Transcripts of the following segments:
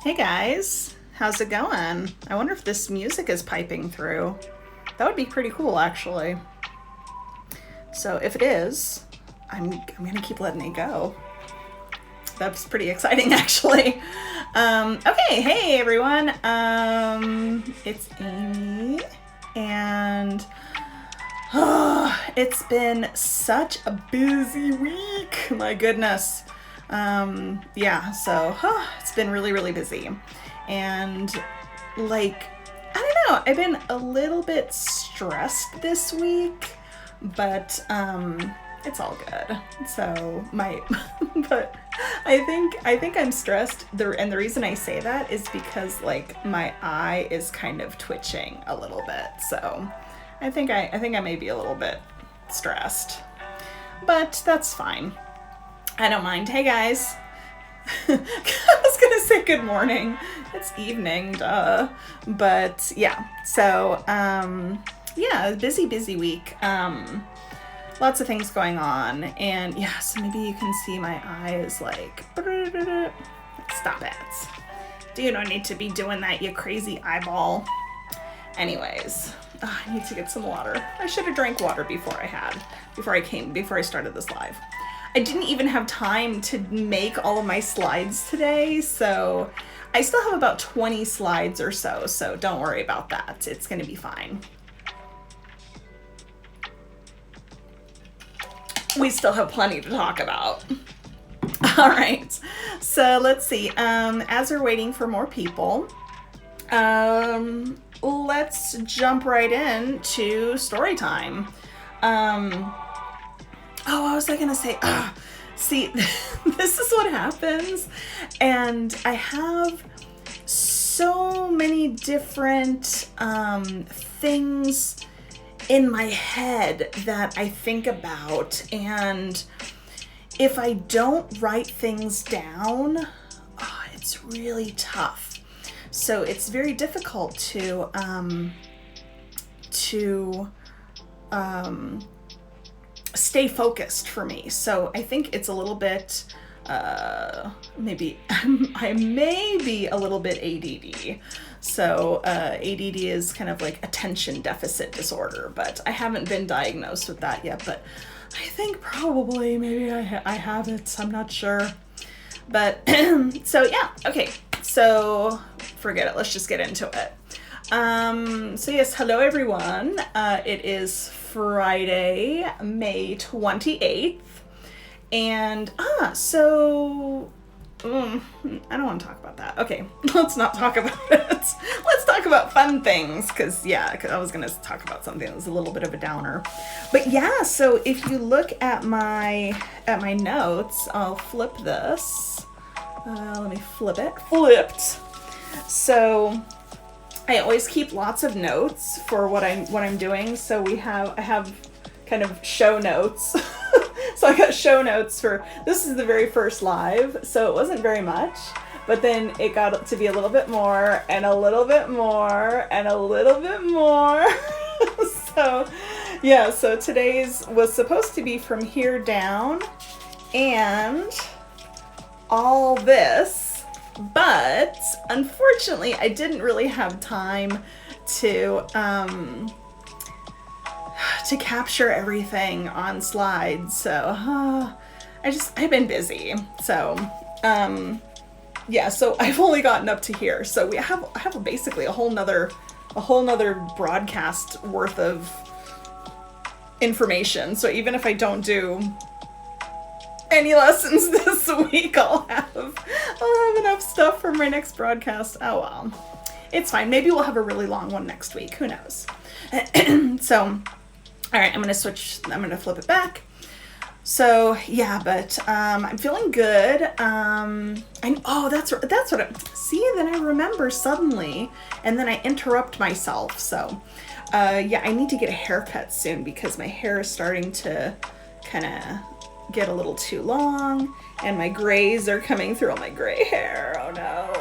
Hey guys, how's it going? I wonder if this music is piping through. That would be pretty cool, actually. So if it is, I'm gonna keep letting it go. That's pretty exciting, actually. Okay, hey everyone. It's Amy, and it's been such a busy week. My goodness. So it's been really, really busy. And I don't know, I've been a little bit stressed this week, but it's all good. So but I think I'm stressed. And the reason I say that is because my eye is kind of twitching a little bit. So I think I may be a little bit stressed, but that's fine. I don't mind. Hey guys. I was gonna say good morning. It's evening, duh. But yeah, so busy week. Lots of things going on, and yeah, so maybe you can see my eyes stop it. You don't need to be doing that, you crazy eyeball. Anyways, I need to get some water. I should have drank water before I started this live. I didn't even have time to make all of my slides today, so I still have about 20 slides or so don't worry about that. It's going to be fine. We still have plenty to talk about. All right, so let's see. As we're waiting for more people, let's jump right into story time. What was I gonna say? See, this is what happens, and I have so many different things in my head that I think about, and if I don't write things down, it's really tough. So it's very difficult to stay focused for me. So I think it's a little bit, maybe I may be a little bit ADD. So ADD is kind of like attention deficit disorder, but I haven't been diagnosed with that yet, but I think probably maybe I have it. I'm not sure. But so yeah, okay. So forget it. Let's just get into it. So yes, hello everyone. It is Friday, May 28th. And, I don't want to talk about that. Okay, let's not talk about it. Let's talk about fun things, cause I was gonna talk about something that was a little bit of a downer. But yeah, so if you look at my notes, I'll flip this. Let me flip it. Flipped. So I always keep lots of notes for what I'm doing. So I have kind of show notes. So I got show notes for, this is the very first live, so it wasn't very much, but then it got to be a little bit more, and a little bit more, and a little bit more. So yeah, so today's was supposed to be from here down, and all this, but unfortunately I didn't really have time to capture everything on slides, so I've been busy. So so I've only gotten up to here, so I have basically a whole nother broadcast worth of information. So even if I don't do any lessons this week, I'll have enough stuff for my next broadcast. Oh well, it's fine. Maybe we'll have a really long one next week, who knows. So all right, I'm going to flip it back. So yeah, but I'm feeling good. That's what see, then I remember suddenly, and then I interrupt myself. So I need to get a haircut soon because my hair is starting to kind of get a little too long, and my grays are coming through all my gray hair. Oh no.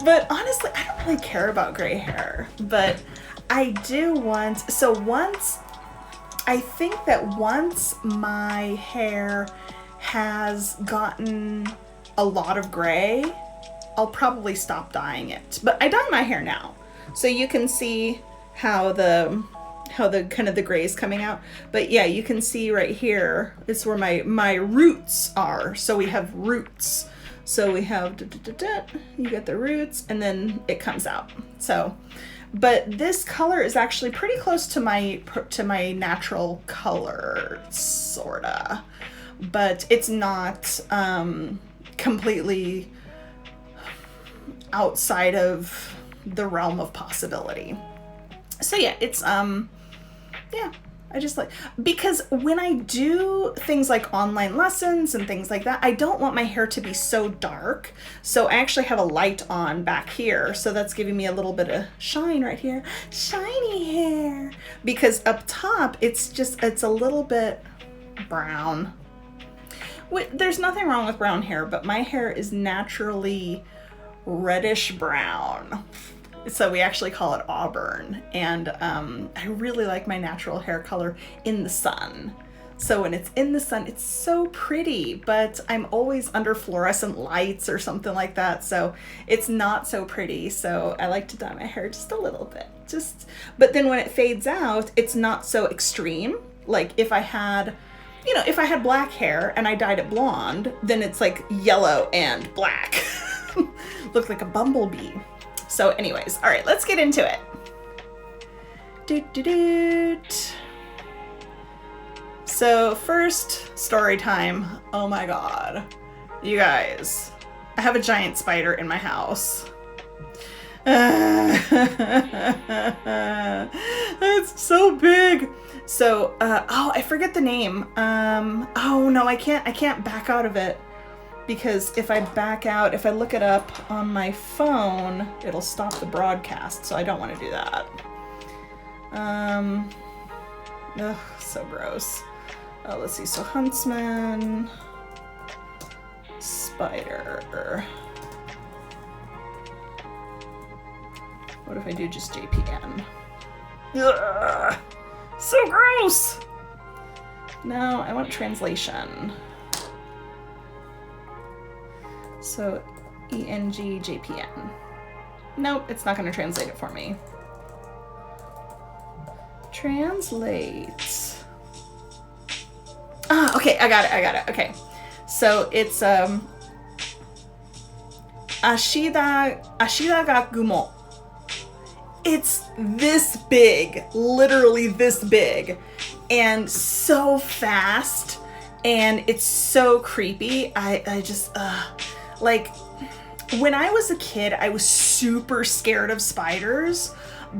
But honestly, I don't really care about gray hair, but I do I think that once my hair has gotten a lot of gray, I'll probably stop dyeing it. But I dye my hair now. So you can see how the kind of the gray is coming out. But yeah, you can see right here, it's where my roots are. So we have roots. So we have, you get the roots, and then it comes out. So, but this color is actually pretty close to my natural color, sorta. But it's not completely outside of the realm of possibility. So yeah, it's yeah, I just like, because when I do things like online lessons and things like that, I don't want my hair to be so dark. So I actually have a light on back here. So that's giving me a little bit of shine right here. Shiny hair. Because up top, it's a little bit brown. There's nothing wrong with brown hair, but my hair is naturally reddish brown. So we actually call it auburn, and I really like my natural hair color in the sun. So when it's in the sun, it's so pretty, but I'm always under fluorescent lights or something like that, so it's not so pretty. So I like to dye my hair just a little bit, but then when it fades out, it's not so extreme. Like if I had black hair and I dyed it blonde, then it's like yellow and black. Look like a bumblebee. So anyways, all right, let's get into it. So first, story time. Oh my God. You guys, I have a giant spider in my house. It's so big. So, oh, I forget the name. Oh no, I can't back out of it. Because if I back out, if I look it up on my phone, it'll stop the broadcast, so I don't want to do that. Ugh, so gross. Oh, let's see, so Huntsman, Spider. What if I do just JPN? Ugh, so gross! No, I want translation. So ENGJPN. Nope, it's not going to translate it for me. Translate. Ah, okay, I got it. Okay. So it's Ashida ga gumo. It's this big, literally this big, and so fast, and it's so creepy. I just like, when I was a kid, I was super scared of spiders,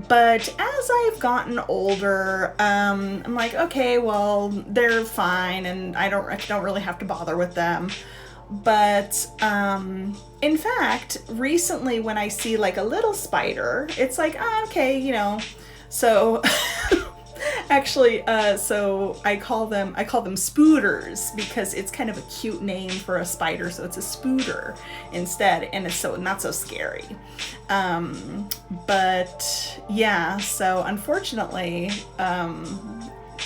but as I've gotten older, I'm like, okay, well, they're fine, and I don't really have to bother with them. But in fact, recently when I see like a little spider, it's like, oh, okay, so actually, so I call them spooters, because it's kind of a cute name for a spider, so it's a spooter instead, and it's so not so scary. But yeah, so unfortunately, I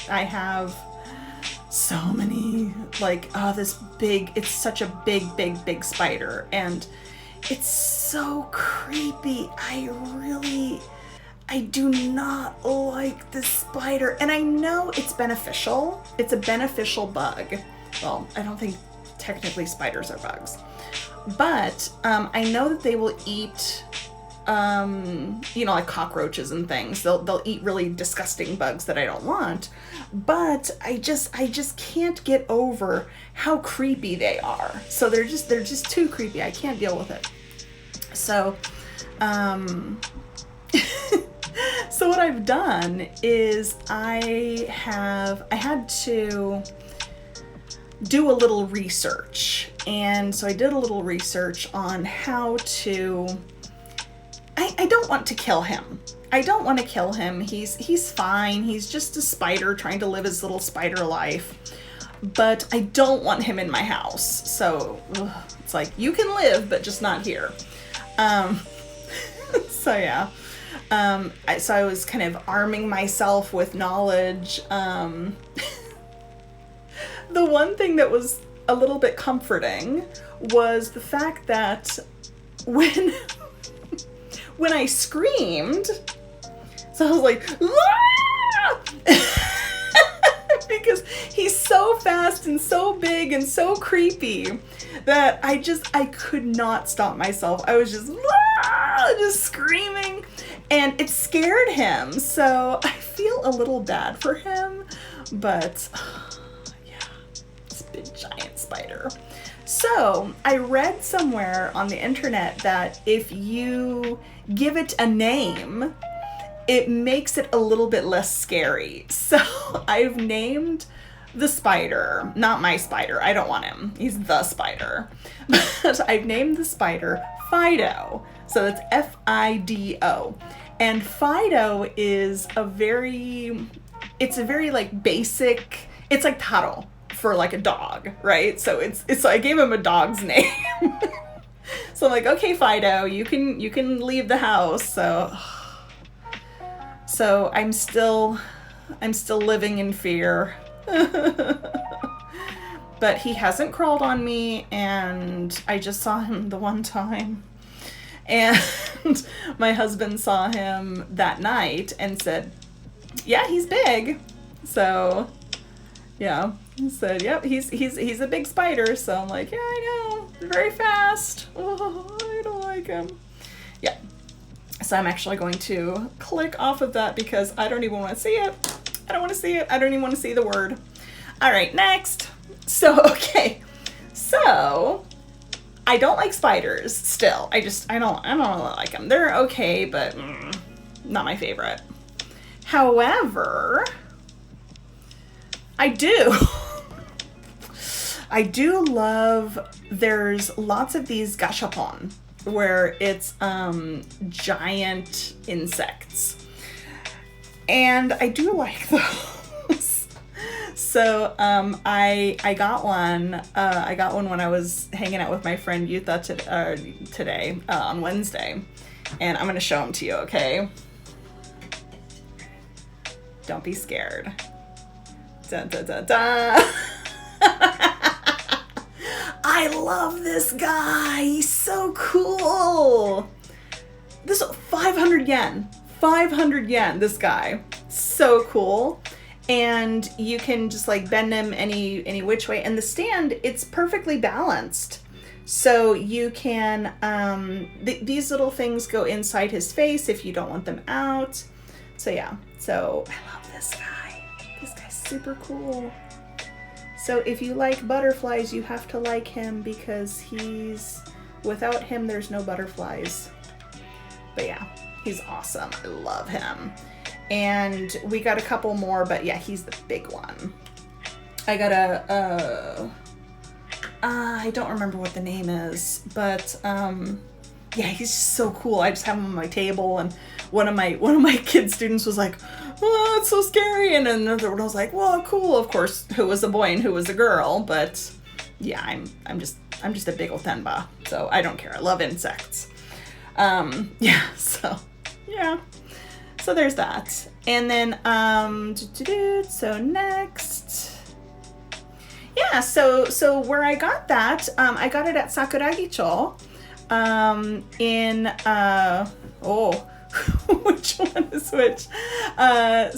have so many, like, it's such a big spider, and it's so creepy. I do not like this spider, and I know it's beneficial. It's a beneficial bug. Well, I don't think technically spiders are bugs, but I know that they will eat, like cockroaches and things. They'll eat really disgusting bugs that I don't want, but I just can't get over how creepy they are. So they're just too creepy. I can't deal with it. So, so what I've done is I had to do a little research. And so I did a little research on how to, I don't want to kill him. I don't want to kill him. He's fine. He's just a spider trying to live his little spider life. But I don't want him in my house. So it's like, you can live, but just not here. So yeah. So I was kind of arming myself with knowledge. The one thing that was a little bit comforting was the fact that when when I screamed, so I was like, "Ah!" because he's so fast and so big and so creepy that I could not stop myself. I was just screaming, and it scared him. So I feel a little bad for him, but yeah, it's a big giant spider. So I read somewhere on the internet that if you give it a name, it makes it a little bit less scary. So I've named the spider, not my spider, I don't want him, he's the spider, but I've named the spider Fido. So that's Fido. And Fido is a very like basic, it's like Taro for like a dog, right? So it's I gave him a dog's name. So I'm like, okay, Fido, you can leave the house. So I'm still living in fear. But he hasn't crawled on me, and I just saw him the one time. And my husband saw him that night and said, yeah, he's big. So yeah, he said, yep, he's a big spider. So I'm like, yeah, I know, very fast. Oh, I don't like him. Yeah. So I'm actually going to click off of that because I don't even want to see it. I don't want to see it. I don't even want to see the word. All right, next. So, okay. So, I don't like spiders still. I don't really like them. They're okay, but not my favorite. However, I do. I do love, there's lots of these gashapon where it's giant insects. And I do like those. So I got one. I got one when I was hanging out with my friend Yuta today on Wednesday, and I'm gonna show them to you. Okay? Don't be scared. Dun, dun, dun, dun. I love this guy. He's so cool. This 500 yen. 500 yen, this guy. So cool. And you can just like bend him any which way. And the stand, it's perfectly balanced. So you can, these little things go inside his face if you don't want them out. So yeah, so I love this guy. This guy's super cool. So if you like butterflies, you have to like him because without him, there's no butterflies. But yeah, he's awesome. I love him. And we got a couple more, but yeah, he's the big one. I got I don't remember what the name is, but yeah, he's just so cool. I just have him on my table, and one of my kid students was like, "Oh, it's so scary," and another one was like, "Well, cool." Of course, who was a boy and who was a girl, but yeah, I'm just a big old tenba, so I don't care. I love insects. Yeah, so yeah. So there's that. And then, so next. Yeah, so where I got that, I got it at Sakuragicho, which one is which?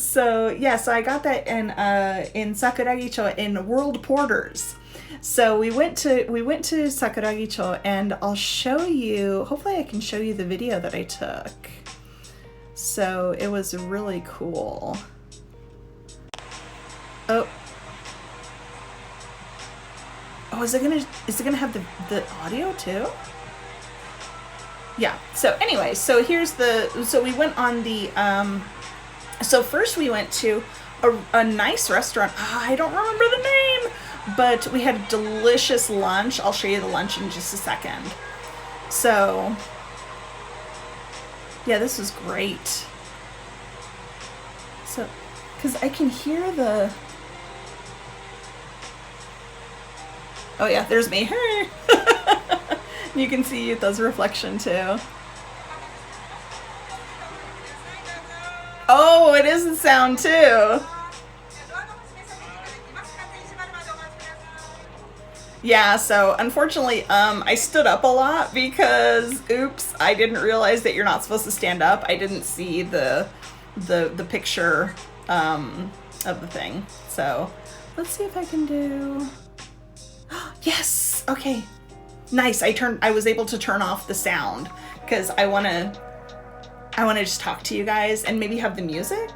So I got that in Sakuragicho in World Porters. So we went to Sakuragicho, and I'll show you, hopefully I can show you the video that I took. So it was really cool. Oh, is it gonna have the audio too? Yeah. So anyway, so we went on the so first we went to a nice restaurant. I don't remember the name, but we had a delicious lunch. I'll show you the lunch in just a second. So yeah, this was great. So, because I can hear the... Oh yeah, there's me. You can see Yuta's reflection too. Oh, it is the sound too. Yeah, so unfortunately, I stood up a lot because, oops, I didn't realize that you're not supposed to stand up. I didn't see the picture of the thing. So let's see if I can do. Yes. Okay. Nice. I was able to turn off the sound because I want to just talk to you guys and maybe have the music.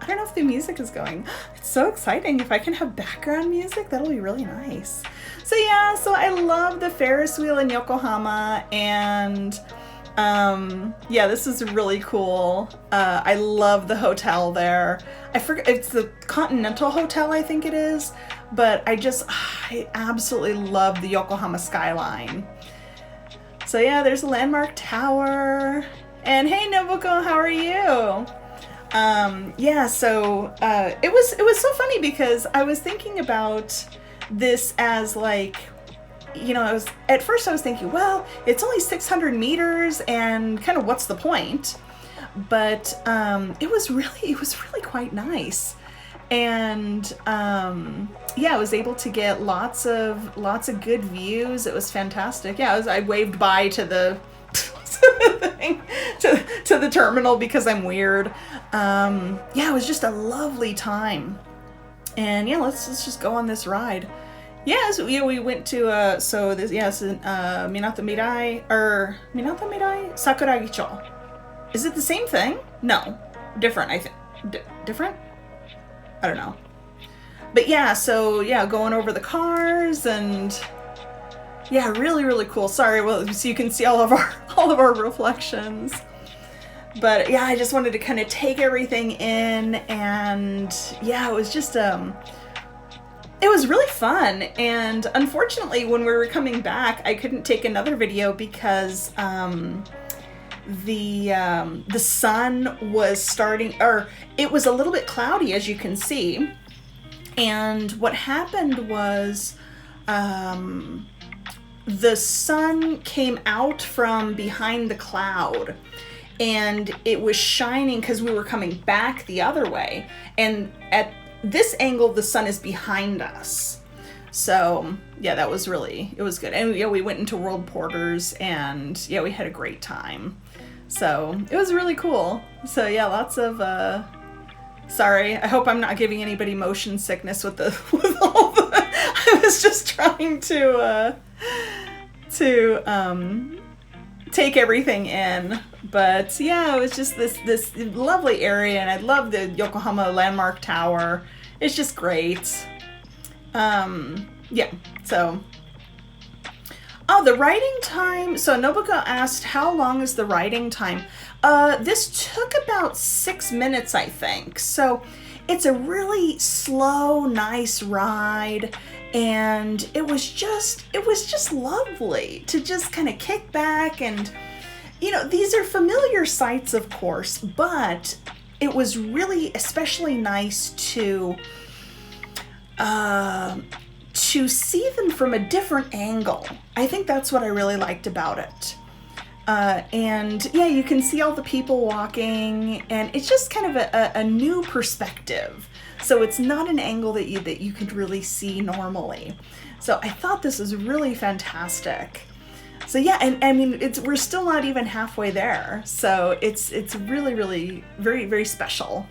I don't know if the music is going. It's so exciting. If I can have background music, that'll be really nice. So yeah, so I love the Ferris wheel in Yokohama, and yeah, this is really cool. I love the hotel there. I forget, it's the Continental Hotel, I think it is, but I absolutely love the Yokohama skyline. So yeah, there's a landmark tower. And hey Nobuko, how are you? Yeah, so it was so funny because I was thinking about this as like, you know, at first I was thinking, well, it's only 600 meters and kind of what's the point? But it was really quite nice. And yeah, I was able to get lots of good views. It was fantastic. Yeah, I waved bye to the to the terminal because I'm weird. Yeah, it was just a lovely time. And yeah, let's just go on this ride. Yeah, so yeah, we went to Minato Mirai Sakuragicho. Is it the same thing? No, different. I think different. I don't know. But yeah, so yeah, going over the cars and yeah, really cool. Sorry, well, so you can see all of our reflections. But yeah, I just wanted to kind of take everything in, and yeah, it was just it was really fun. And unfortunately, when we were coming back, I couldn't take another video because the sun was starting, or it was a little bit cloudy, as you can see. And what happened was the sun came out from behind the cloud, and it was shining because we were coming back the other way. And at this angle, the sun is behind us. So yeah, it was good. And yeah, we went into World Porters, and yeah, we had a great time. So it was really cool. So yeah, lots of sorry, I hope I'm not giving anybody motion sickness with all the I was just trying to take everything in. But yeah, it was just this lovely area, and I love the Yokohama Landmark Tower. It's just great. Yeah, so the writing time. So Nobuko asked, how long is the writing time? This took about 6 minutes, I think. So it's a really slow, nice ride. And it was just lovely to just kind of kick back. And, you know, these are familiar sights, of course, but it was really especially nice to see them from a different angle. I think that's what I really liked about it. And yeah, you can see all the people walking, and it's just kind of a new perspective. So it's not an angle that you could really see normally. So I thought this was really fantastic. So yeah, and I mean, we're still not even halfway there. So it's really very, very special.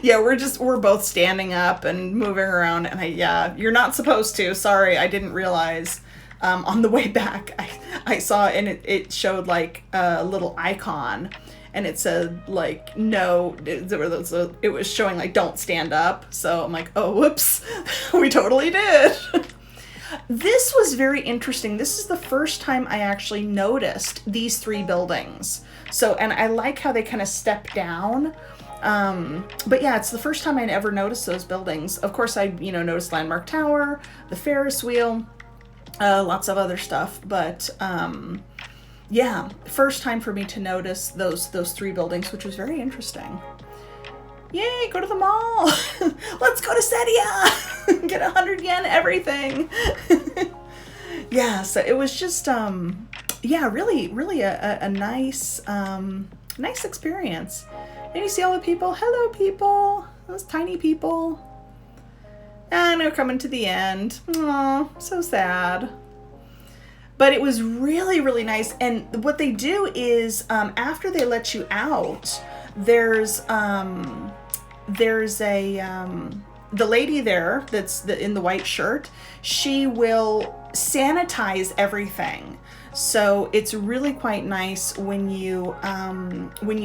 Yeah, we're both standing up and moving around, and yeah, you're not supposed to. Sorry, I didn't realize. On the way back, I saw, and it showed like a little icon, and it said like no. It was showing like don't stand up. So I'm like, oh whoops, we totally did. This was very interesting. This is the first time I actually noticed these 3 buildings. So, and I like how they kind of step down. But yeah, it's the first time I'd ever noticed those buildings. Of course, I noticed Landmark Tower, the Ferris wheel, lots of other stuff. But yeah, first time for me to notice those 3 buildings, which was very interesting. Yay, go to the mall. Let's go to Sedia. Get 100 yen everything. Yeah, so it was just, yeah, really a nice, nice experience. And you see all the people. Hello, people. Those tiny people. And we're coming to the end. Aw, so sad. But it was really, really nice. And what they do is, after they let you out, there's a, the lady there that's in the white shirt, she will sanitize everything. So it's really quite nice when you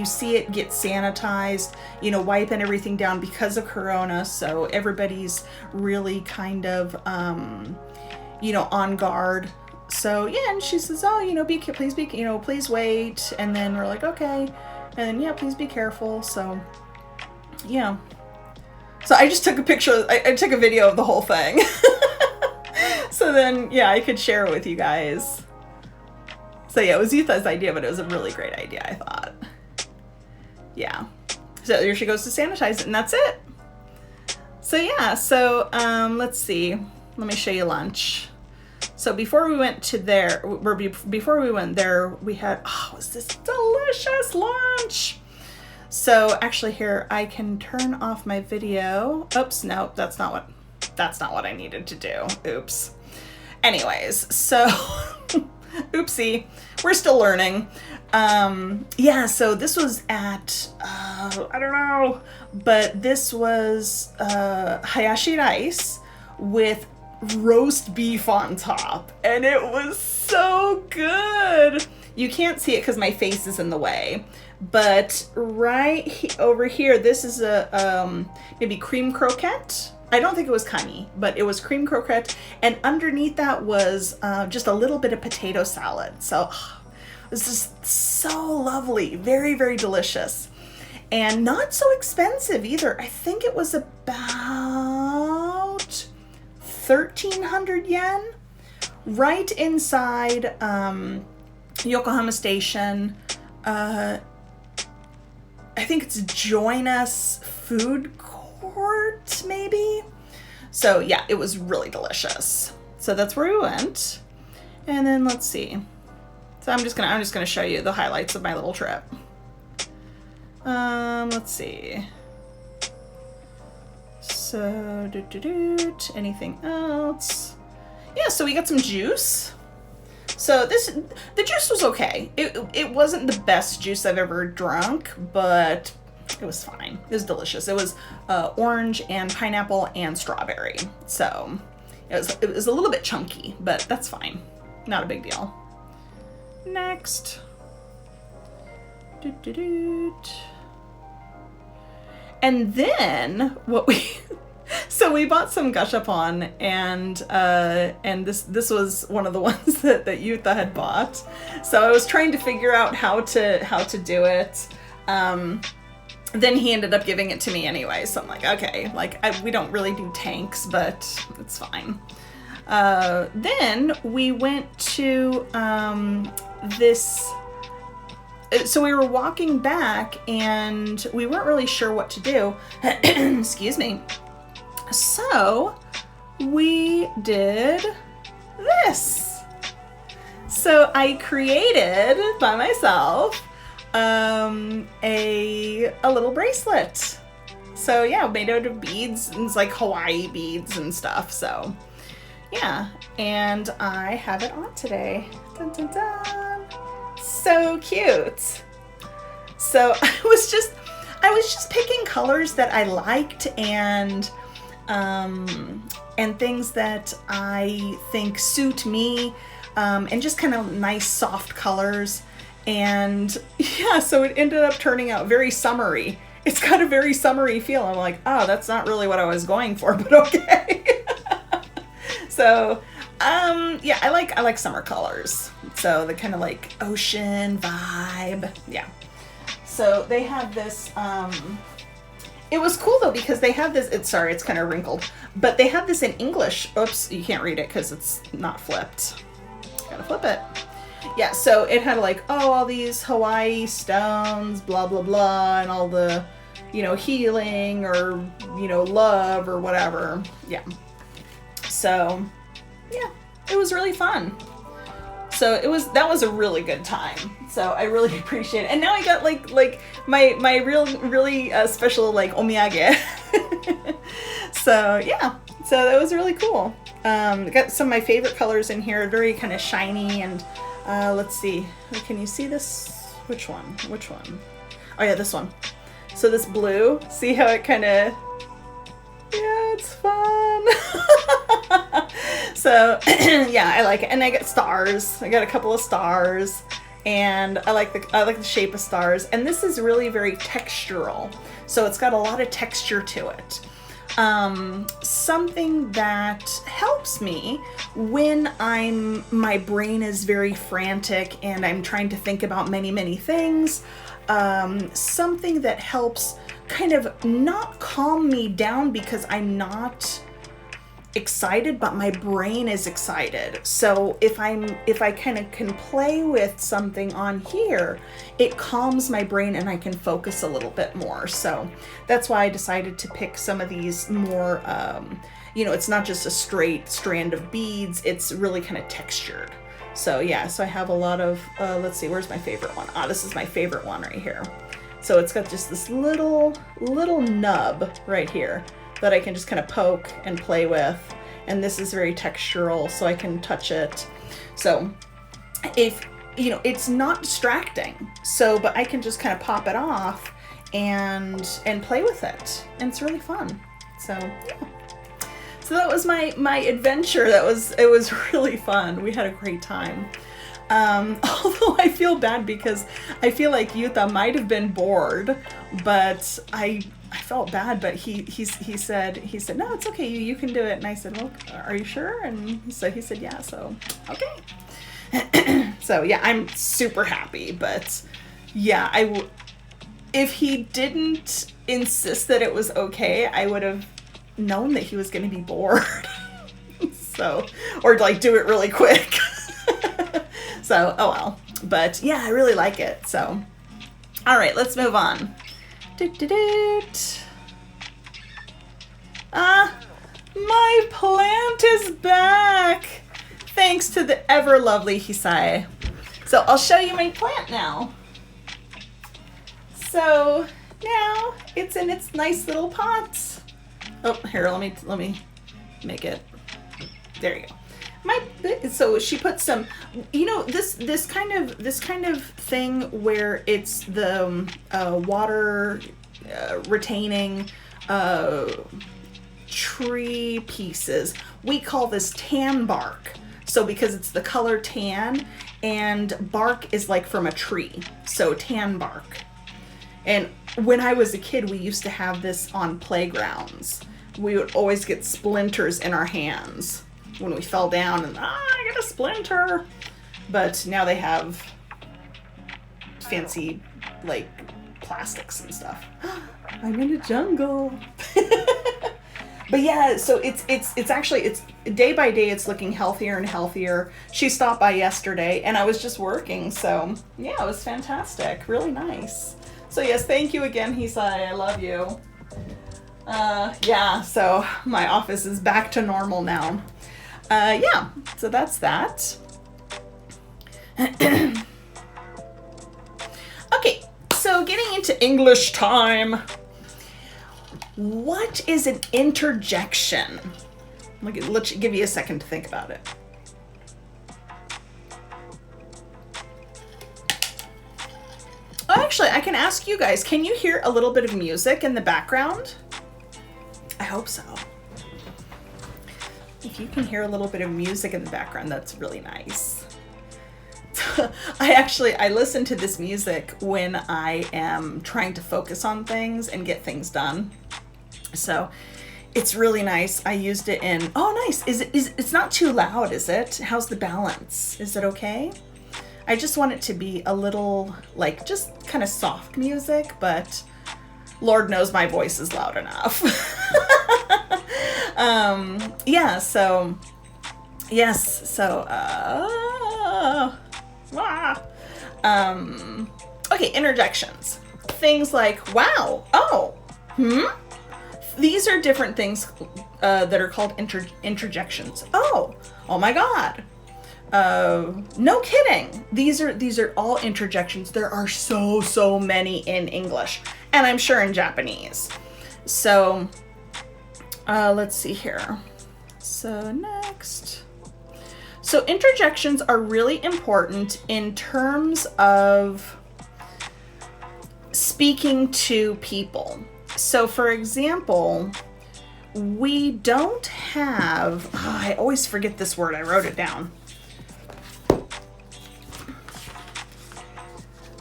see it get sanitized, you know, wiping everything down because of Corona. So everybody's really kind of, you know, on guard. So yeah, and she says, oh, you know, please be, you know, please wait. And then we're like, okay. And then, yeah, please be careful. So yeah. So I just took a picture, I took a video of the whole thing. So then, yeah, I could share it with you guys. So yeah, it was Yuta's idea, but it was a really great idea, I thought. Yeah. So here she goes to sanitize it, and that's it. So yeah, so let's see. Let me show you lunch. So before we went to there, before we went there, we had, oh, it was this delicious lunch. So actually here, I can turn off my video. Oops, no, that's not what I needed to do. Oops. Anyways, so, oopsie, we're still learning. Yeah, so this was at, I don't know, but this was hayashi rice with roast beef on top, and it was so good. You can't see it because my face is in the way, but right over here, this is a maybe cream croquette. I don't think it was kani, but it was cream croquette, and underneath that was just a little bit of potato salad. So this is so lovely, very, very delicious, and not so expensive either. I think it was about 1,300 yen, right inside Yokohama Station. I think it's Join Us Food Court, maybe. So yeah, it was really delicious. So that's where we went, and then let's see. So I'm just gonna show you the highlights of my little trip. Let's see. So, anything else? Yeah, so we got some juice. So the juice was okay. It wasn't the best juice I've ever drunk, but it was fine. It was delicious. It was orange and pineapple and strawberry. So it was a little bit chunky, but that's fine. Not a big deal. Next. And then so we bought some gashapon, and this was one of the ones that Yuta had bought. So I was trying to figure out how to do it. Then he ended up giving it to me anyway. So I'm like, okay, like we don't really do tanks, but it's fine. Then we went to this. So we were walking back, and we weren't really sure what to do. Excuse me. So we did this. So I created by myself a little bracelet. So yeah, made out of beads, and it's like Hawaii beads and stuff. So yeah, and I have it on today. Dun, dun, dun. So cute. So I was just picking colors that I liked, and things that I think suit me, and just kind of nice soft colors. And yeah, so it ended up turning out very summery. It's got a very summery feel. I'm like, oh, that's not really what I was going for, but okay. So yeah, I like summer colors. So the kind of like ocean vibe. Yeah. So they have this, it was cool though, because they have this, it's kind of wrinkled, but they have this in English. Oops, you can't read it because it's not flipped. Gotta flip it. Yeah, so it had like, oh, all these Hawaii stones, blah, blah, blah, and all the, you know, healing or, you know, love or whatever. Yeah. So, yeah, it was really fun. So that was a really good time. So I really appreciate it. And now I got like my really special like omiyage. So yeah, So that was really cool. Got some of my favorite colors in here, very kind of shiny, and let's see. Can you see this? Which one? Which one? Oh yeah, this one. So this blue, see how it kind of, yeah, it's fun. So yeah, I like it. And I got stars. I got a couple of stars, and I like the shape of stars. And this is really very textural. So it's got a lot of texture to it. Something that helps me when my brain is very frantic and I'm trying to think about many, many things. Something that helps kind of not calm me down because I'm not excited, but my brain is excited. So if I kind of can play with something on here, it calms my brain and I can focus a little bit more. So that's why I decided to pick some of these more, it's not just a straight strand of beads, it's really kind of textured. So yeah, so I have a lot of, let's see, where's my favorite one? This is my favorite one right here. So it's got just this little nub right here that I can just kind of poke and play with. And this is very textural, so I can touch it. So if, it's not distracting. So, but I can just kind of pop it off and play with it. And it's really fun. So yeah. So that was my adventure. It was really fun. We had a great time. Although I feel bad because I feel like Yuta might have been bored, but I felt bad, but he said, no, it's okay. You can do it. And I said, well, are you sure? And so he said, yeah. So, okay. So yeah, I'm super happy, but yeah, if he didn't insist that it was okay, I would have known that he was going to be bored. So, or like do it really quick. So, oh well. But yeah, I really like it. So, all right, let's move on. My plant is back. Thanks to the ever lovely Hisai. So I'll show you my plant now. So now it's in its nice little pot. Oh, here, let me make it. There you go. So she put some, this kind of thing where it's the water retaining tree pieces. We call this tan bark. So because it's the color tan, and bark is like from a tree, so tan bark. And when I was a kid, we used to have this on playgrounds. We would always get splinters in our hands when we fell down and I got a splinter. But now they have fancy like plastics and stuff. I'm in a jungle. But yeah, so it's actually day by day it's looking healthier and healthier. She stopped by yesterday and I was just working, so yeah, it was fantastic. Really nice. So yes, thank you again, Hisai. I love you. Yeah, so my office is back to normal now. Yeah, so that's that. Okay, so getting into English time. What is an interjection? Let's give you a second to think about it. Oh, actually, I can ask you guys, can you hear a little bit of music in the background? I hope so. If you can hear a little bit of music in the background, that's really nice. I listen to this music when I am trying to focus on things and get things done. So it's really nice. I used it in, oh nice. It's not too loud, is it? How's the balance? Is it okay? I just want it to be a little, like, just kind of soft music, but Lord knows my voice is loud enough. Yeah, so, yes, so, okay, interjections. Things like, wow, oh, These are different things that are called interjections. Oh my God. No kidding. These are all interjections. There are so many in English, and I'm sure in Japanese. So let's see here. So next. So interjections are really important in terms of speaking to people. So for example, we don't have, I always forget this word, I wrote it down.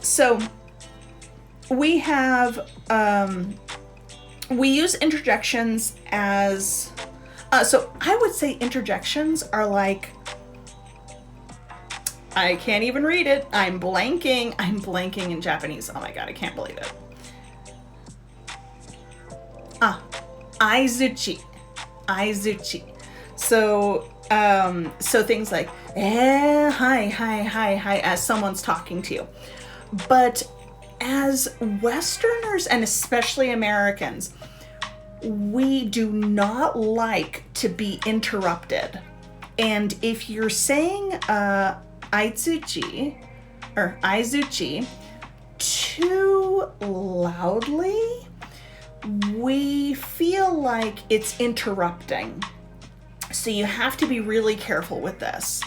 So we have, we use interjections as, so I would say interjections are like, I can't even read it. I'm blanking in Japanese. Oh my God, I can't believe it. Aizuchi. So, so things like, hi, as someone's talking to you. But as Westerners, and especially Americans, we do not like to be interrupted. And if you're saying aizuchi too loudly, we feel like it's interrupting. So you have to be really careful with this.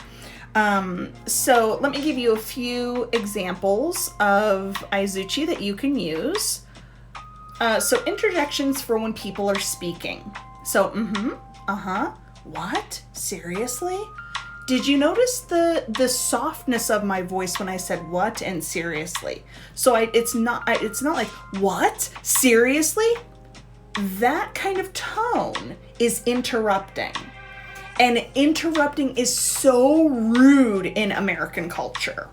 So let me give you a few examples of aizuchi that you can use. So interjections for when people are speaking. So, what? Seriously? Did you notice the softness of my voice when I said what and seriously? So it's not like, what? Seriously? That kind of tone is interrupting. And interrupting is so rude in American culture.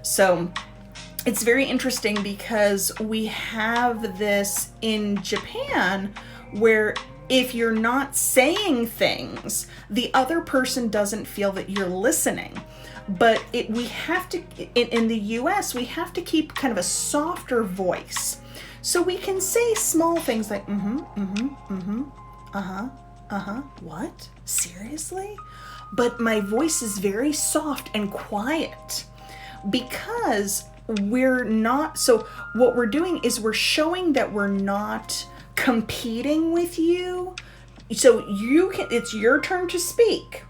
So it's very interesting because we have this in Japan where if you're not saying things, the other person doesn't feel that you're listening. But we have to, in the US, we have to keep kind of a softer voice. So we can say small things like, what? Seriously? But my voice is very soft and quiet because we're not, so what we're doing is we're showing that we're not competing with you. So it's your turn to speak.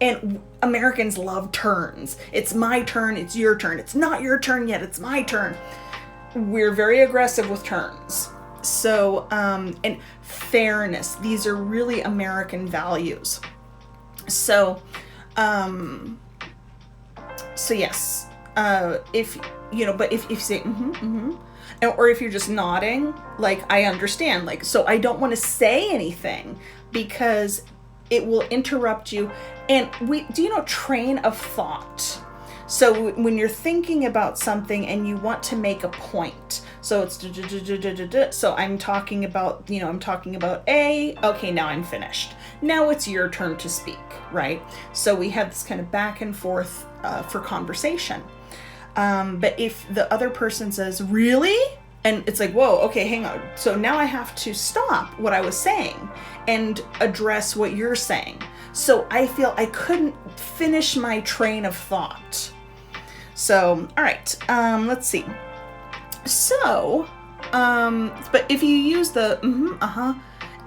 And Americans love turns. It's my turn, it's your turn. It's not your turn yet, it's my turn. We're very aggressive with turns. So, and fairness, these are really American values. So, so yes, if, but if you say, or if you're just nodding, like, I understand, like, so I don't want to say anything because it will interrupt you. And train of thought. So when you're thinking about something and you want to make a point, so it's so I'm talking about A, okay, now I'm finished. Now it's your turn to speak, right? So we have this kind of back and forth for conversation. But if the other person says, really? And it's like, whoa, okay, hang on. So now I have to stop what I was saying and address what you're saying. So I feel I couldn't finish my train of thought. So, all right, let's see. So, but if you use the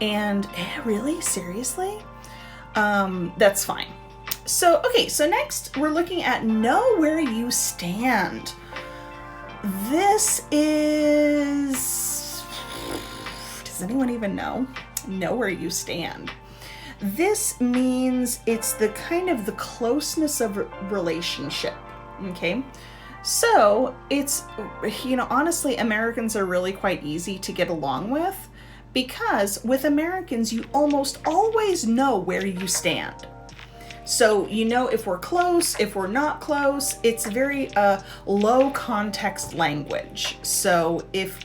and really, seriously, that's fine. So, okay, so next we're looking at know where you stand. This is, does anyone even know where you stand? This means it's the kind of the closeness of relationship, okay? So it's, honestly, Americans are really quite easy to get along with because with Americans, you almost always know where you stand. So if we're close, if we're not close, it's very low context language. So if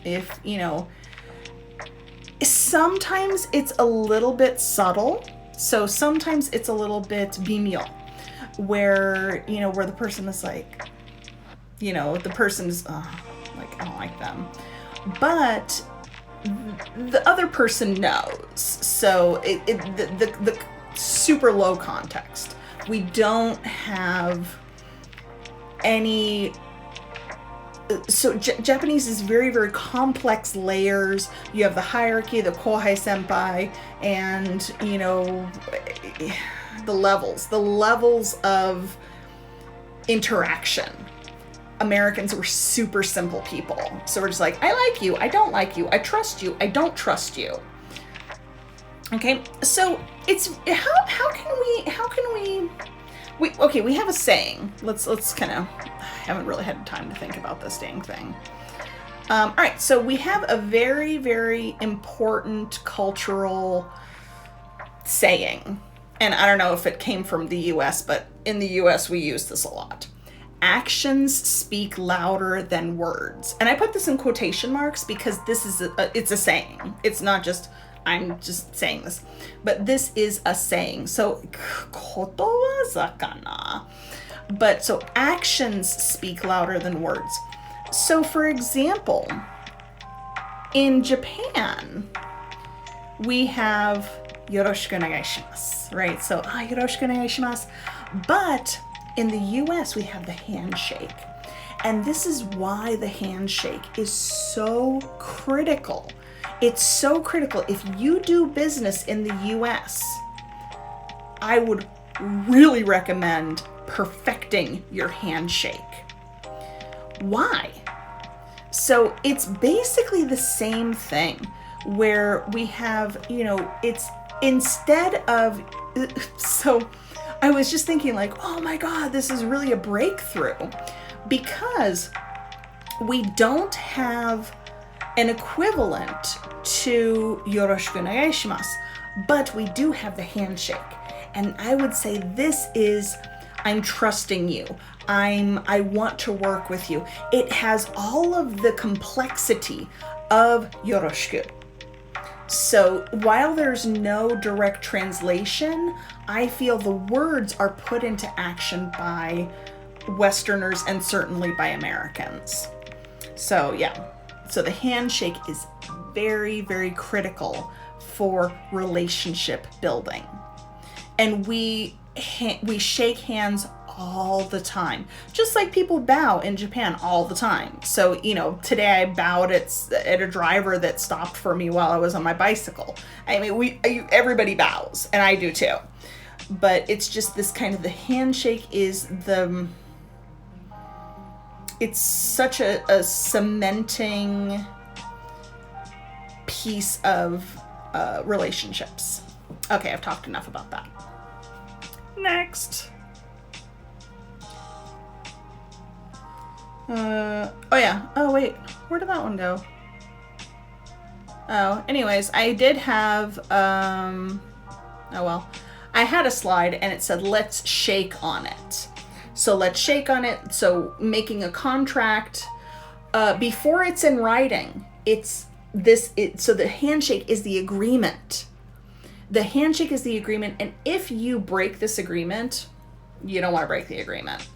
sometimes it's a little bit subtle. So sometimes it's a little bit bimyo, where the person is like, the person's like, I don't like them, but the other person knows. So the super low context. We don't have any so Japanese is very, very complex layers. You have the hierarchy, the kohai senpai, and, you know, the levels of interaction. Americans were super simple people. So we're just like, I like you, I don't like you, I trust you, I don't trust you. Okay, so it's, how can we okay, we have a saying. Let's kind of, I haven't really had time to think about this dang thing. All right, so we have a very, very important cultural saying. And I don't know if it came from the US, but in the US we use this a lot. Actions speak louder than words. And I put this in quotation marks because this is it's a saying. It's not just, I'm just saying this, but this is a saying. So, koto wa zakana. But so actions speak louder than words. So for example, in Japan, we have yoroshiku onegaishimasu, right? So, yoroshiku onegaishimasu. But in the US, we have the handshake. And this is why the handshake is so critical. It's so critical. If you do business in the US, I would really recommend perfecting your handshake. Why? So it's basically the same thing where we have, you know, it's instead of, so I was just thinking like, oh my God, this is really a breakthrough because we don't have an equivalent to yoroshiku onegaishimasu, but we do have the handshake. And I would say this is, I'm trusting you. I want to work with you. It has all of the complexity of yoroshiku. So while there's no direct translation, I feel the words are put into action by Westerners and certainly by Americans. So yeah, so the handshake is very, very critical for relationship building. And we shake hands all the time, just like people bow in Japan all the time. So, you know, today I bowed at a driver that stopped for me while I was on my bicycle. I mean, everybody bows, and I do too. But it's just this kind of, the handshake is it's such a cementing piece of relationships. Okay, I've talked enough about that. Next. Oh yeah. Oh wait, where did that one go? Oh, anyways, I did have, oh well. I had a slide and it said, let's shake on it. So let's shake on it. So making a contract, before it's in writing, so the handshake is the agreement. The handshake is the agreement. And if you break this agreement, you don't want to break the agreement.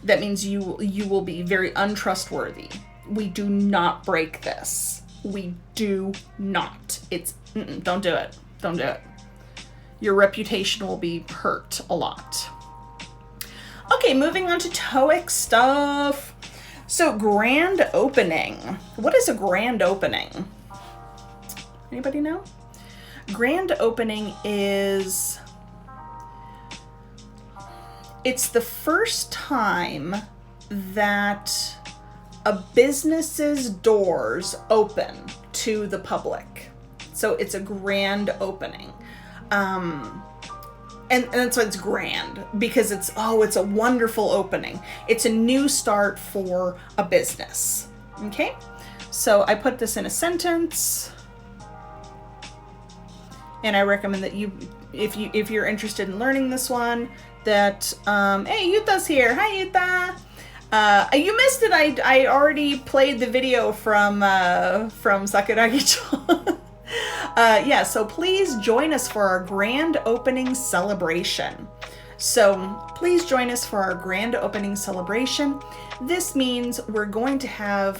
That means you will be very untrustworthy. We do not break this. We do not. Don't do it. Don't do it. Your reputation will be hurt a lot. Okay, moving on to TOEIC stuff. So grand opening. What is a grand opening? Anybody know? Grand opening is, it's the first time that a business's doors open to the public. So it's a grand opening. And that's why it's grand, because it's a wonderful opening. It's a new start for a business. Okay? So I put this in a sentence. And I recommend that you, if you're interested in learning this one, that, hey, Yuta's here. Hi, Yuta. You missed it. I already played the video from Sakuragicho. Yeah, so please join us for our grand opening celebration. So please join us for our grand opening celebration. This means we're going to have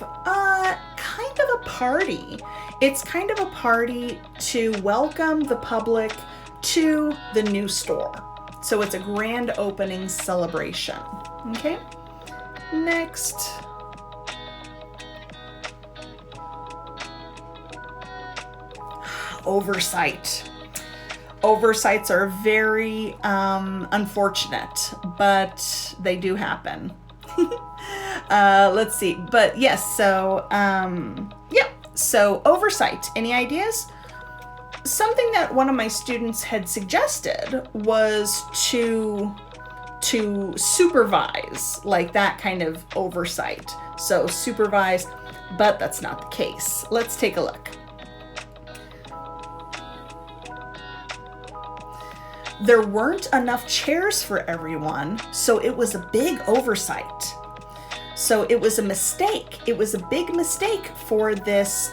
kind of a party. It's kind of a party to welcome the public to the new store. So it's a grand opening celebration. Okay? Next. oversight. Oversights are very unfortunate, but they do happen. Let's see. But yes, so yeah. So oversight. Any ideas? Something that one of my students had suggested was to supervise, like that kind of oversight. So supervise, but that's not the case. Let's take a look. There weren't enough chairs for everyone, so it was a big oversight. So it was a mistake. It was a big mistake for this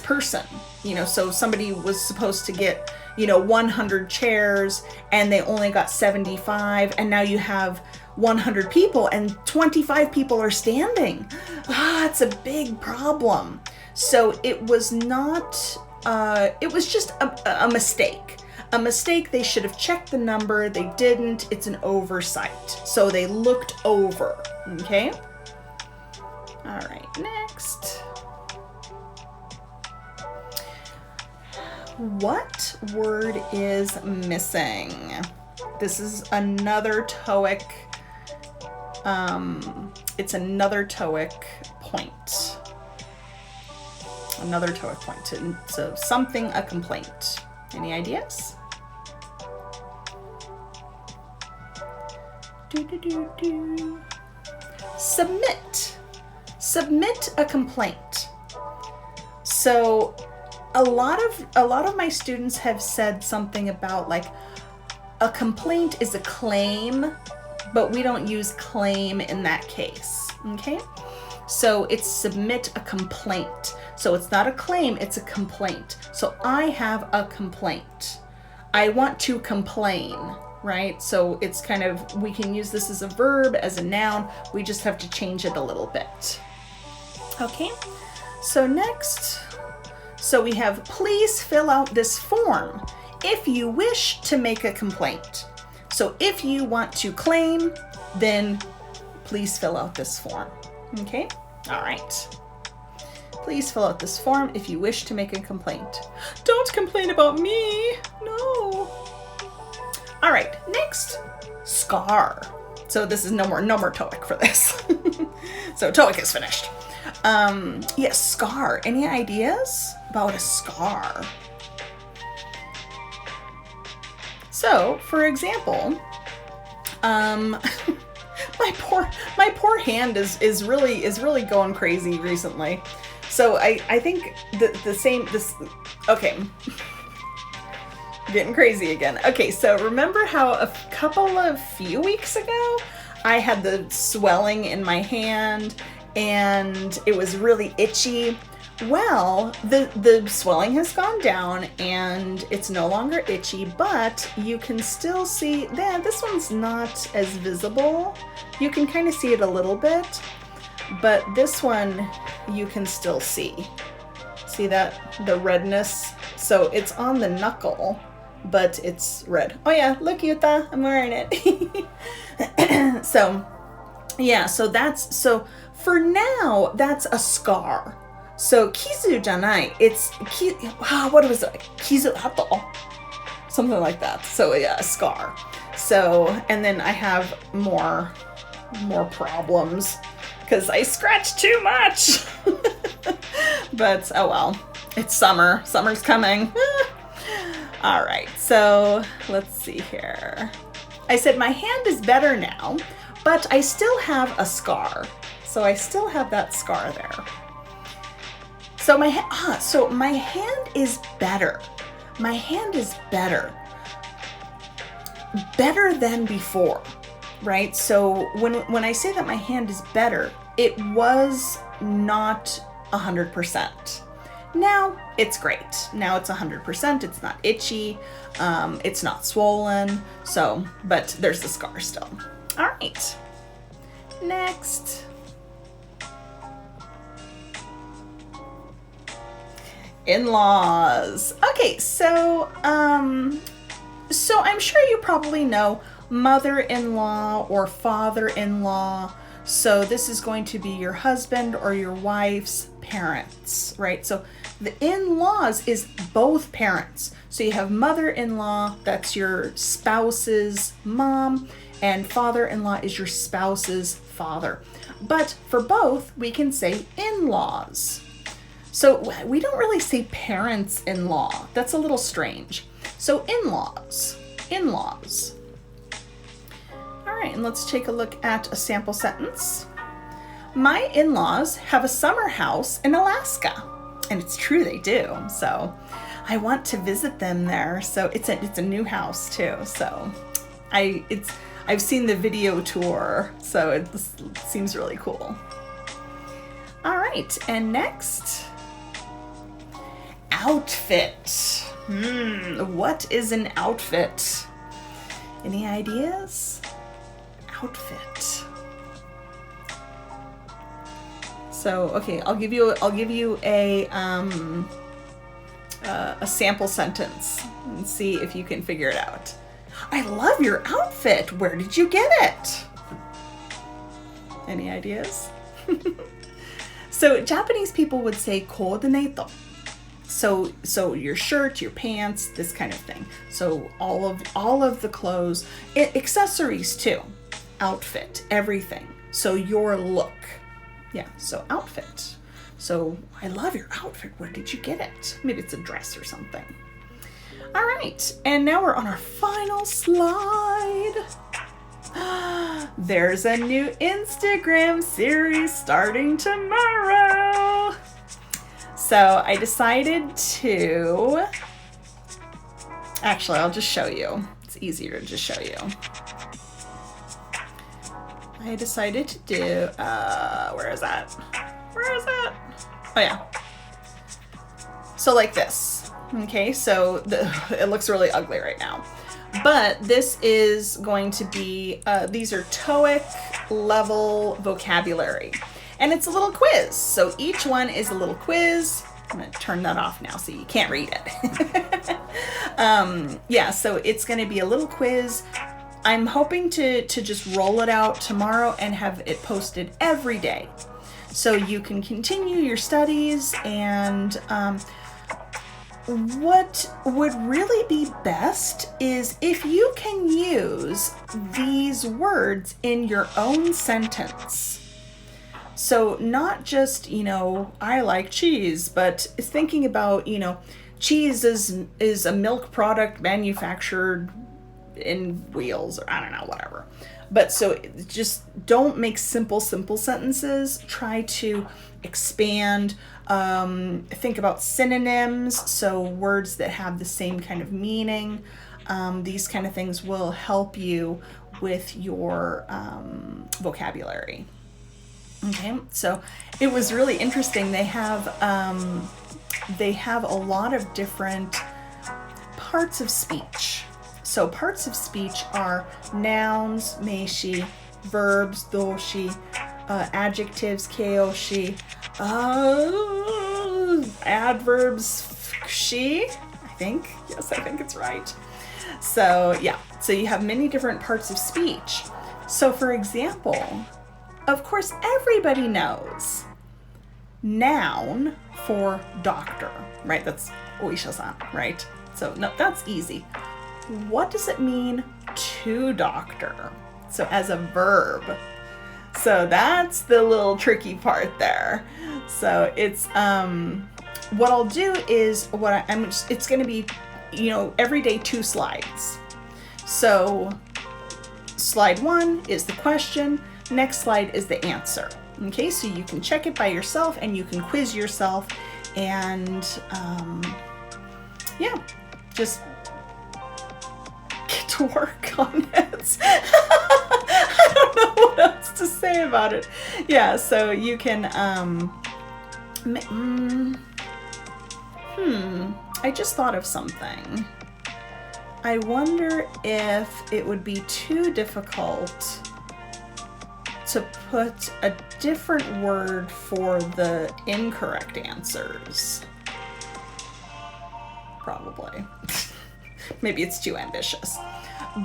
person. You know, so somebody was supposed to get, 100 chairs and they only got 75, and now you have 100 people and 25 people are standing. It's a big problem. So it was not, it was just a mistake. A mistake. They should have checked the number. They didn't. It's an oversight. So they looked over. Okay. All right. Next. What word is missing? This is another TOEIC. It's another TOEIC point. Another TOEIC point. So something, a complaint. Any ideas? Submit. Submit a complaint. So a lot of my students have said something about like a complaint is a claim, but we don't use claim in that case. Okay? So it's submit a complaint. So it's not a claim, it's a complaint. So I have a complaint. I want to complain, right? So it's kind of, we can use this as a verb, as a noun. We just have to change it a little bit. Okay? So next, so we have, please fill out this form if you wish to make a complaint. So if you want to claim, then please fill out this form. Okay? All right. Please fill out this form if you wish to make a complaint. Don't complain about me. No. All right, next, scar. So this is no more TOEIC for this. So TOEIC is finished. Yes, scar. Any ideas about a scar? So, for example, my poor hand is really going crazy recently. So I think okay. Getting crazy again. Okay, so remember how a few weeks ago I had the swelling in my hand and it was really itchy? Well, the swelling has gone down and it's no longer itchy, but you can still see that this one's not as visible. You can kind of see it a little bit, but this one you can still see. See that? The redness? So it's on the knuckle, but it's red. Oh yeah, look Yuta, I'm wearing it. So yeah, so for now, that's a scar. So kizu janai, it's what was it? Kizu hato. Something like that. So yeah, a scar. So, and then I have more problems because I scratch too much. But oh well, it's summer. Summer's coming. All right, so let's see here. I said my hand is better now, but I still have a scar. So I still have that scar there. So my hand is better. My hand is better. Better than before, right? So when I say that my hand is better, it was not 100%. Now it's great. Now it's 100%. It's not itchy. It's not swollen. So, but there's the scar still. All right. Next. In-laws. Okay, so I'm sure you probably know mother-in-law or father-in-law. So this is going to be your husband or your wife's parents, right? So The in-laws is both parents. So you have mother-in-law, that's your spouse's mom, and father-in-law is your spouse's father. But for both, we can say in-laws. So we don't really say parents-in-law. That's a little strange. So in-laws, in-laws. All right, and let's take a look at a sample sentence. My in-laws have a summer house in Alaska. And it's true, they do. So I want to visit them there. So it's a new house too. So I've seen the video tour, so it seems really cool. All right, and next, outfit. What is an outfit? Any ideas? Outfit. So, okay, I'll give you a sample sentence and see if you can figure it out. I love your outfit. Where did you get it? Any ideas? So Japanese people would say coordinate. So your shirt, your pants, this kind of thing. So all of the clothes, accessories too. Outfit, everything. So your look. Yeah, so outfit. So I love your outfit. Where did you get it? Maybe it's a dress or something. All right, and now we're on our final slide. There's a new Instagram series starting tomorrow. So I decided to, actually, I'll just show you. It's easier to just show you. I decided to do, where is that? Where is that? Oh yeah. So like this, okay? So it looks really ugly right now. But this is going to be, these are TOEIC level vocabulary. And it's a little quiz. So each one is a little quiz. I'm gonna turn that off now so you can't read it. Yeah, so it's gonna be a little quiz. I'm hoping to just roll it out tomorrow and have it posted every day. So you can continue your studies, and what would really be best is if you can use these words in your own sentence. So not just, I like cheese, but thinking about, cheese is a milk product manufactured in wheels, or I don't know, whatever. But so just don't make simple sentences. Try to expand, think about synonyms, so words that have the same kind of meaning. These kind of things will help you with your vocabulary. Okay, so it was really interesting. They have a lot of different parts of speech. So parts of speech are nouns, meishi, verbs, doshi, adjectives, keishi, adverbs, shi, I think. Yes, I think it's right. So yeah, so you have many different parts of speech. So for example, of course, everybody knows noun for doctor, right? That's oisha-san, right? So no, that's easy. What does it mean to doctor? So as a verb. So that's the little tricky part there. So it's what I'll do is it's going to be, every day 2 slides. So slide 1 is the question. Next slide is the answer. Okay, so you can check it by yourself and you can quiz yourself, and yeah, just get to work on it. I don't know what else to say about it. Yeah, so you can I just thought of something. I wonder if it would be too difficult to put a different word for the incorrect answers. Probably. Maybe it's too ambitious.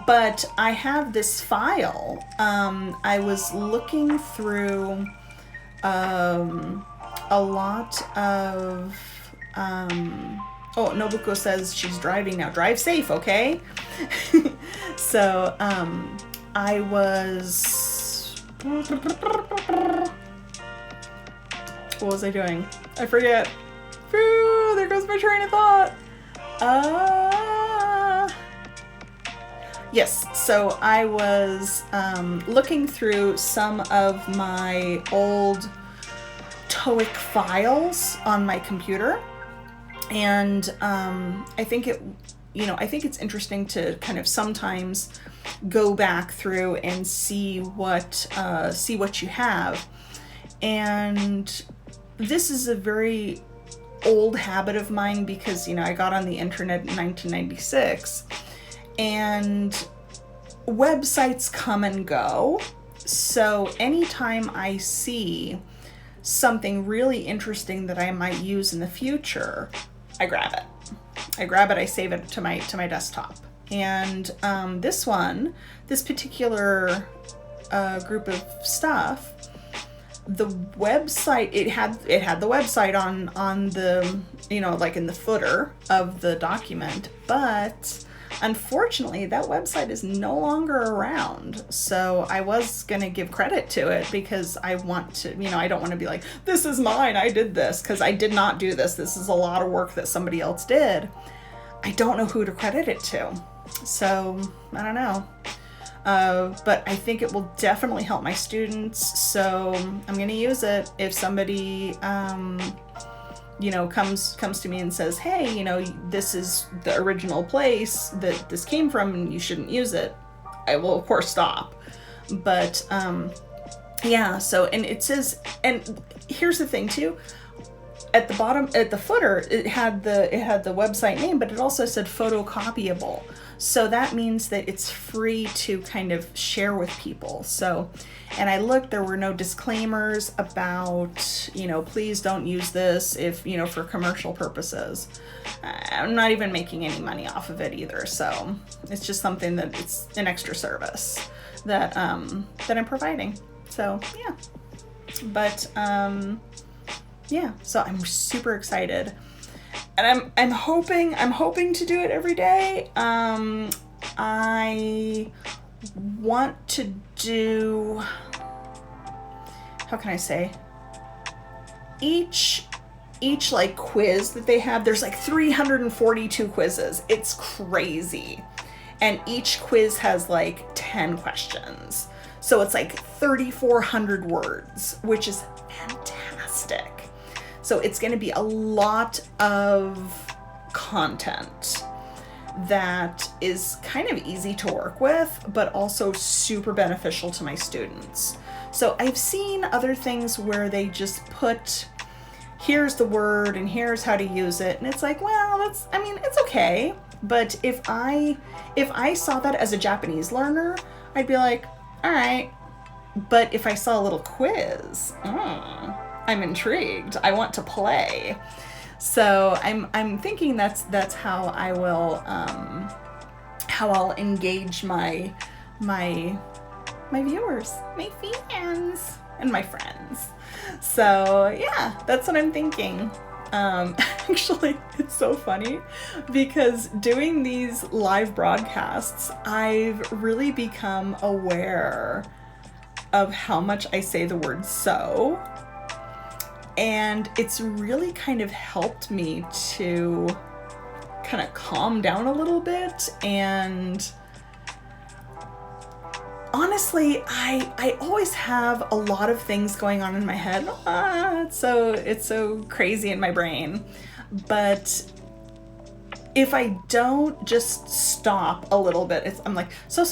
But I have this file. I was looking through a lot of Oh, Nobuko says she's driving now. Drive safe, okay? So, I was... What was I doing? I forget. Phew, there goes my train of thought. Yes, so I was looking through some of my old TOEIC files on my computer. And I think it's interesting to kind of sometimes go back through and see what you have. And this is a very old habit of mine because, I got on the internet in 1996 and websites come and go. So anytime I see something really interesting that I might use in the future, I grab it, I save it to my desktop. And this particular group of stuff, the website, it had the website on the, like in the footer of the document, but unfortunately that website is no longer around. So I was going to give credit to it because I want to, I don't want to be like, this is mine, I did this, because I did not do this. This is a lot of work that somebody else did. I don't know who to credit it to. So I don't know. But I think it will definitely help my students. So I'm going to use it. If somebody, comes to me and says, hey, this is the original place that this came from and you shouldn't use it, I will of course stop. But, so, and it says, and here's the thing too, at the bottom, at the footer, it had the website name, but it also said photocopyable. So that means that it's free to kind of share with people. So, and I looked, there were no disclaimers about, please don't use this if, for commercial purposes. I'm not even making any money off of it either. So it's just something that it's an extra service that I'm providing. So, yeah. But, so I'm super excited. And I'm hoping to do it every day. I want to do, how can I say, each like quiz that they have, there's like 342 quizzes. It's crazy. And each quiz has like 10 questions. So it's like 3,400 words, which is fantastic. So it's going to be a lot of content that is kind of easy to work with, but also super beneficial to my students. So I've seen other things where they just put, here's the word and here's how to use it. And it's like, well, it's okay. But if I saw that as a Japanese learner, I'd be like, all right. But if I saw a little quiz, I'm intrigued. I want to play. So I'm thinking that's how I will how I'll engage my viewers, my fans, and my friends. So yeah, that's what I'm thinking. Actually, it's so funny because doing these live broadcasts, I've really become aware of how much I say the word so. And it's really kind of helped me to kind of calm down a little bit. And honestly, I always have a lot of things going on in my head. It's so crazy in my brain. But if I don't just stop a little bit, I'm like, so.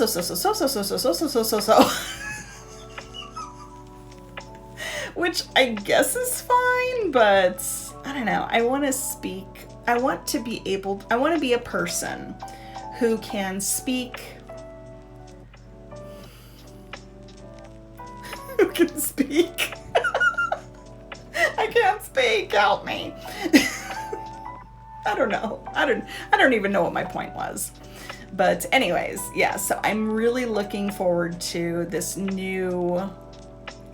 Which I guess is fine, but I don't know. I want to speak. I want to be a person who can speak. Who can speak? I can't speak. Help me. I don't know. I don't even know what my point was. But anyways, yeah, so I'm really looking forward to this new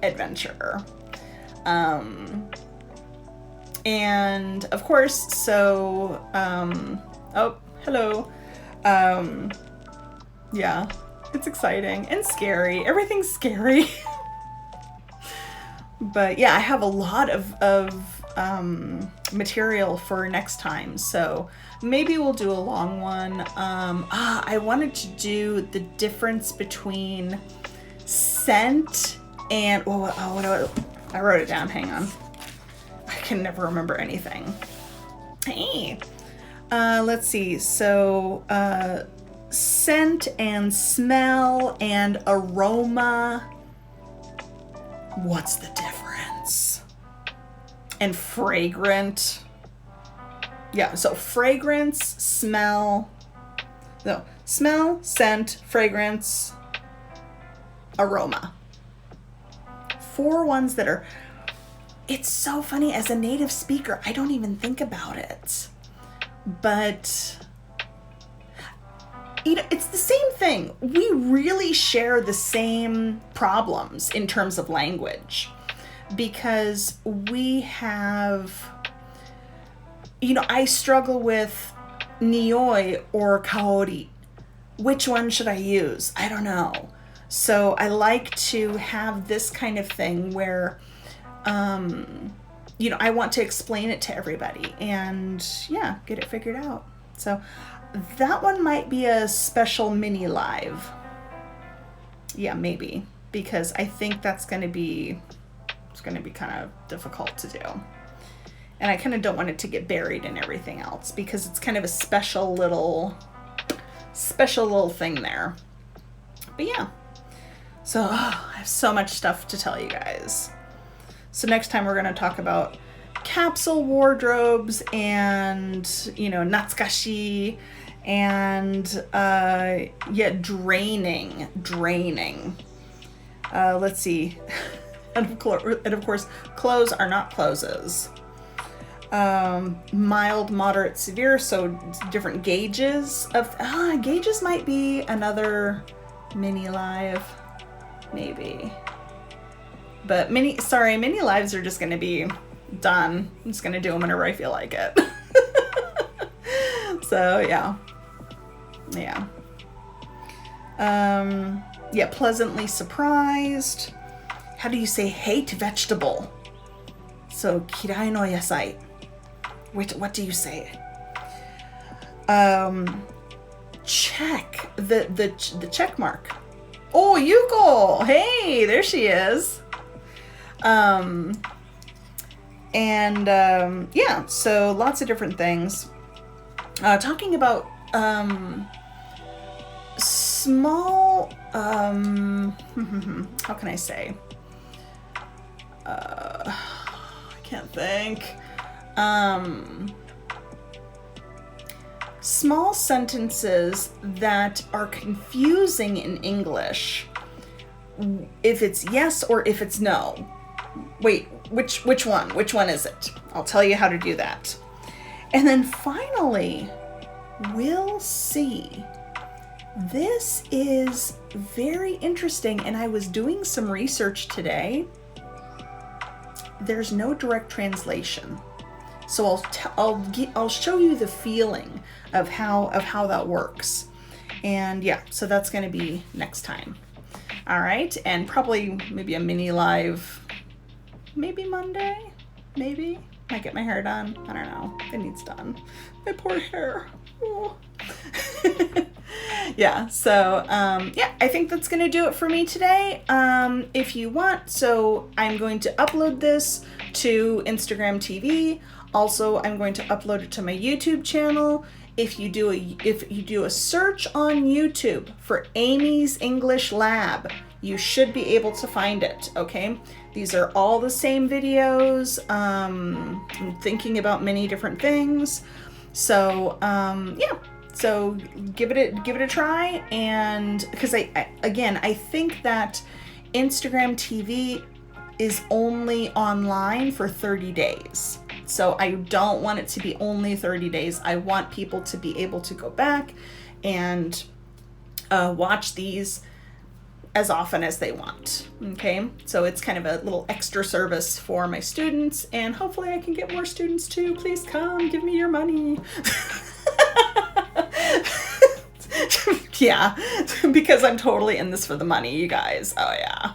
adventure. And of course, so, oh, hello. Yeah, it's exciting and scary. Everything's scary. But yeah, I have a lot of material for next time. So maybe we'll do a long one. I wanted to do the difference between scent and, I wrote it down. Hang on. I can never remember anything. Hey, let's see. So, scent and smell and aroma. What's the difference? And fragrant. Yeah, so fragrance, smell, scent, fragrance, aroma. 4 ones that are, it's so funny, as a native speaker, I don't even think about it. But, you know, it's the same thing. We really share the same problems in terms of language, because we have, you know, I struggle with nioi or kaori. Which one should I use? I don't know. So I like to have this kind of thing where, you know, I want to explain it to everybody and yeah, get it figured out. So that one might be a special mini live. Yeah, maybe, because I think that's going to be, it's going to be kind of difficult to do. And I kind of don't want it to get buried in everything else, because it's kind of a special little thing there. But yeah. So I have so much stuff to tell you guys. So next time we're going to talk about capsule wardrobes and, you know, natsukashi and, yeah, draining. Let's see. And of course, clothes are not closes. Mild, moderate, severe. So different gauges of, gauges might be another mini live. Maybe. But mini lives are just going to be done. I'm just going to do them whenever I feel like it. So, yeah. Yeah. Yeah, pleasantly surprised. How do you say hate vegetable? So, kirai no yasai. Wait, what do you say? Check. The check mark. Oh, Yuko! Hey, there she is. Yeah, so lots of different things. Talking about small, how can I say? I can't think. Small sentences that are confusing in English, if it's yes or if it's no. Wait, which one? Which one is it? I'll tell you how to do that. And then finally, we'll see. This is very interesting, and I was doing some research today. There's no direct translation. So I'll show you the feeling of how that works. And yeah, so that's going to be next time. All right, and probably maybe a mini live, maybe Monday, maybe. Might get my hair done. I don't know. It needs done. My poor hair. Oh. Yeah, so yeah, I think that's going to do it for me today. If you want, so I'm going to upload this to Instagram TV. Also, I'm going to upload it to my YouTube channel. If you do a search on YouTube for Amy's English Lab, you should be able to find it, okay? These are all the same videos. I'm thinking about many different things. So, yeah. So give it a try, and because I think that Instagram TV is only online for 30 days. So I don't want it to be only 30 days. I want people to be able to go back and watch these as often as they want. Okay, so it's kind of a little extra service for my students, and hopefully I can get more students too. Please come, give me your money. Yeah, because I'm totally in this for the money, you guys. Oh yeah,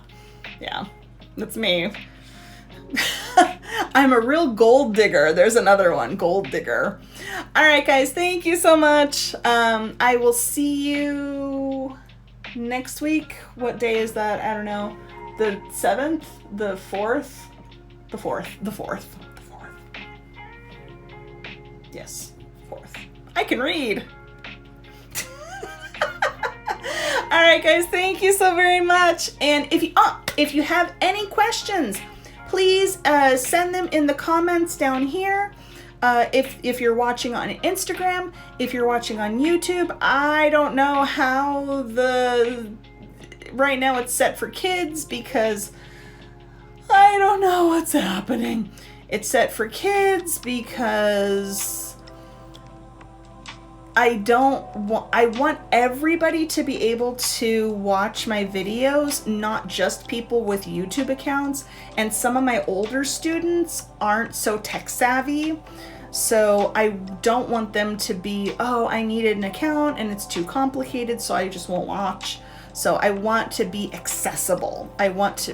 yeah, that's me. I'm a real gold digger. There's another one, gold digger. All right, guys, thank you so much. I will see you next week. What day is that? I don't know. The 7th? The 4th? The 4th. The 4th. The 4th. Yes, 4th. I can read. All right, guys, thank you so very much. And if you have any questions, please send them in the comments down here. If you're watching on Instagram, if you're watching on YouTube, I don't know how right now it's set for kids because I don't know what's happening. It's set for kids because I want everybody to be able to watch my videos, not just people with YouTube accounts. And some of my older students aren't so tech savvy. So I don't want them to be, oh, I needed an account and it's too complicated, so I just won't watch. So I want to be accessible. I want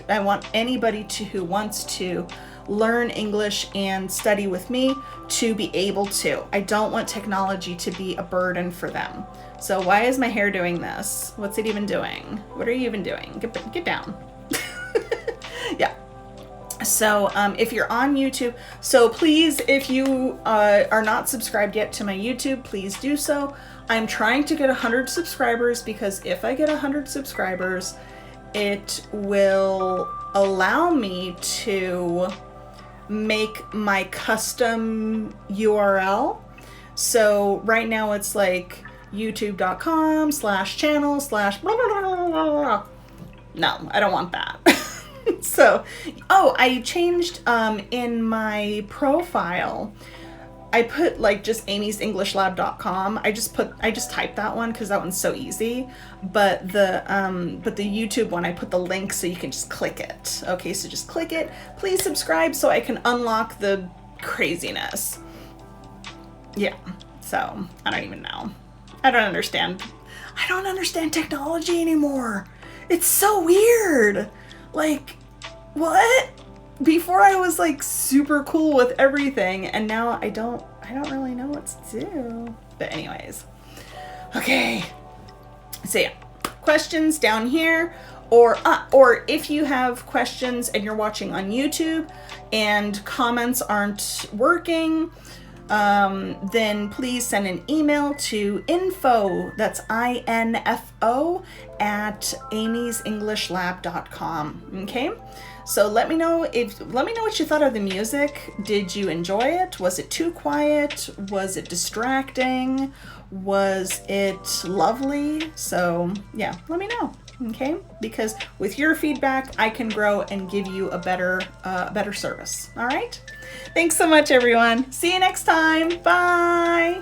anybody who wants to learn English and study with me to be able to. I don't want technology to be a burden for them. So why is my hair doing this? What's it even doing? What are you even doing? Get down. Yeah. So if you're on YouTube, so please, if you are not subscribed yet to my YouTube, please do so. I'm trying to get 100 subscribers because if I get 100 subscribers, it will allow me to make my custom URL. So right now it's like youtube.com/channel/ blah, blah, blah, blah, blah. No, I don't want that. So, I changed in my profile. I put like just amysenglish.lab.com. I just typed that one because that one's so easy. But the YouTube one, I put the link so you can just click it. Okay, so just click it. Please subscribe so I can unlock the craziness. Yeah. So I don't even know. I don't understand technology anymore. It's so weird. Like, what? Before I was like super cool with everything, and now I don't really know what to do. But anyways, okay. So yeah, questions down here, or if you have questions and you're watching on YouTube and comments aren't working, then please send an email to info, that's INFO, at amysenglish.lab.com. Okay? So let me know what you thought of the music. Did you enjoy it? Was it too quiet? Was it distracting? Was it lovely? So yeah, let me know. Okay? Because with your feedback, I can grow and give you a better service. All right? Thanks so much, everyone. See you next time. Bye.